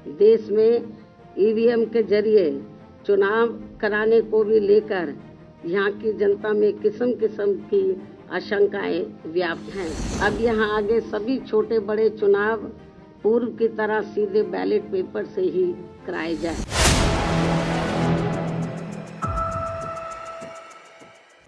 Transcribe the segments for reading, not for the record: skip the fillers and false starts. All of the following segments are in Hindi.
देश में ईवीएम के जरिए चुनाव कराने को भी लेकर यहाँ की जनता में किस्म किस्म की आशंकाएं व्याप्त हैं। अब यहाँ आगे सभी छोटे बड़े चुनाव पूर्व की तरह सीधे बैलेट पेपर से ही कराए जाए।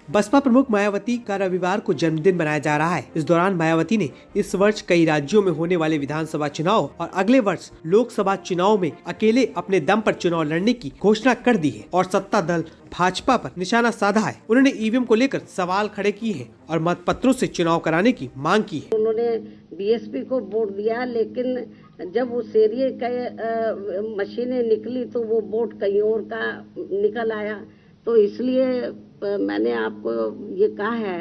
बसपा प्रमुख मायावती का रविवार को जन्मदिन मनाया जा रहा है। इस दौरान मायावती ने इस वर्ष कई राज्यों में होने वाले विधानसभा चुनाव और अगले वर्ष लोकसभा चुनाव में अकेले अपने दम पर चुनाव लड़ने की घोषणा कर दी है और सत्ता दल भाजपा पर निशाना साधा है। उन्होंने ईवीएम को लेकर सवाल खड़े किए हैं और मतपत्रों से चुनाव कराने की मांग की है। उन्होंने बीएसपी को वोट दिया, लेकिन जब उस एरिया का मशीनें निकली तो वो वोट कहीं और का निकल आया। तो इसलिए मैंने आपको ये कहा है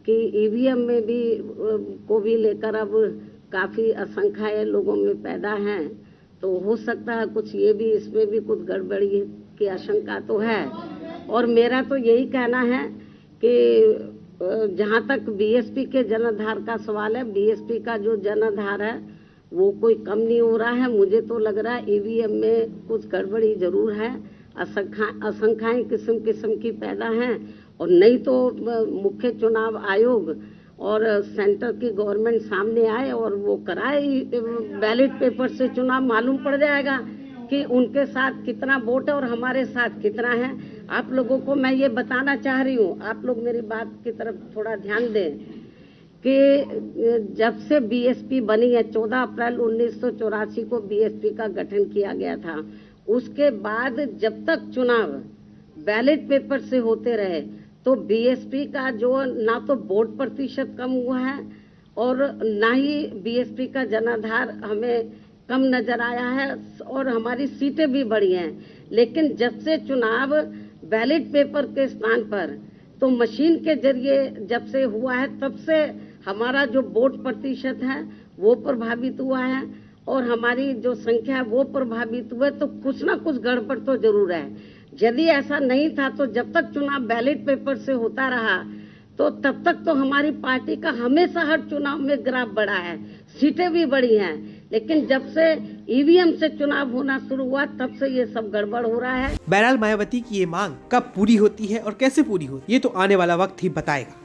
कि ईवीएम में भी को भी लेकर अब काफ़ी आशंकाएं लोगों में पैदा हैं। तो हो सकता है कुछ ये भी, इसमें भी कुछ गड़बड़ी की आशंका तो है। और मेरा तो यही कहना है कि जहाँ तक बीएसपी के जनाधार का सवाल है, बीएसपी का जो जनाधार है वो कोई कम नहीं हो रहा है। मुझे तो लग रहा है ईवीएम में कुछ गड़बड़ी जरूर है, आशंकाएं किस्म किस्म की पैदा हैं। और नहीं तो मुख्य चुनाव आयोग और सेंटर की गवर्नमेंट सामने आए और वो कराए बैलेट पेपर से चुनाव, मालूम पड़ जाएगा कि उनके साथ कितना वोट है और हमारे साथ कितना है। आप लोगों को मैं ये बताना चाह रही हूँ, आप लोग मेरी बात की तरफ थोड़ा ध्यान दें कि जब से बीएसपी बनी है, 14 अप्रैल 1984 को बीएसपी का गठन किया गया था, उसके बाद जब तक चुनाव बैलेट पेपर से होते रहे तो बीएसपी का जो ना तो वोट प्रतिशत कम हुआ है और ना ही बीएसपी का जनाधार हमें कम नजर आया है और हमारी सीटें भी बढ़ी हैं। लेकिन जब से चुनाव बैलेट पेपर के स्थान पर तो मशीन के जरिए जब से हुआ है, तब से हमारा जो वोट प्रतिशत है वो प्रभावित हुआ है और हमारी जो संख्या है वो प्रभावित हुए। तो कुछ ना कुछ गड़बड़ तो जरूर है। यदि ऐसा नहीं था तो जब तक चुनाव बैलेट पेपर से होता रहा तो तब तक तो हमारी पार्टी का हमेशा हर चुनाव में ग्राफ बढ़ा है, सीटें भी बढ़ी हैं। लेकिन जब से ईवीएम से चुनाव होना शुरू हुआ तब से ये सब गड़बड़ हो रहा है। बहरहाल मायावती की ये मांग कब पूरी होती है और कैसे पूरी होती है, ये तो आने वाला वक्त ही बताएगा।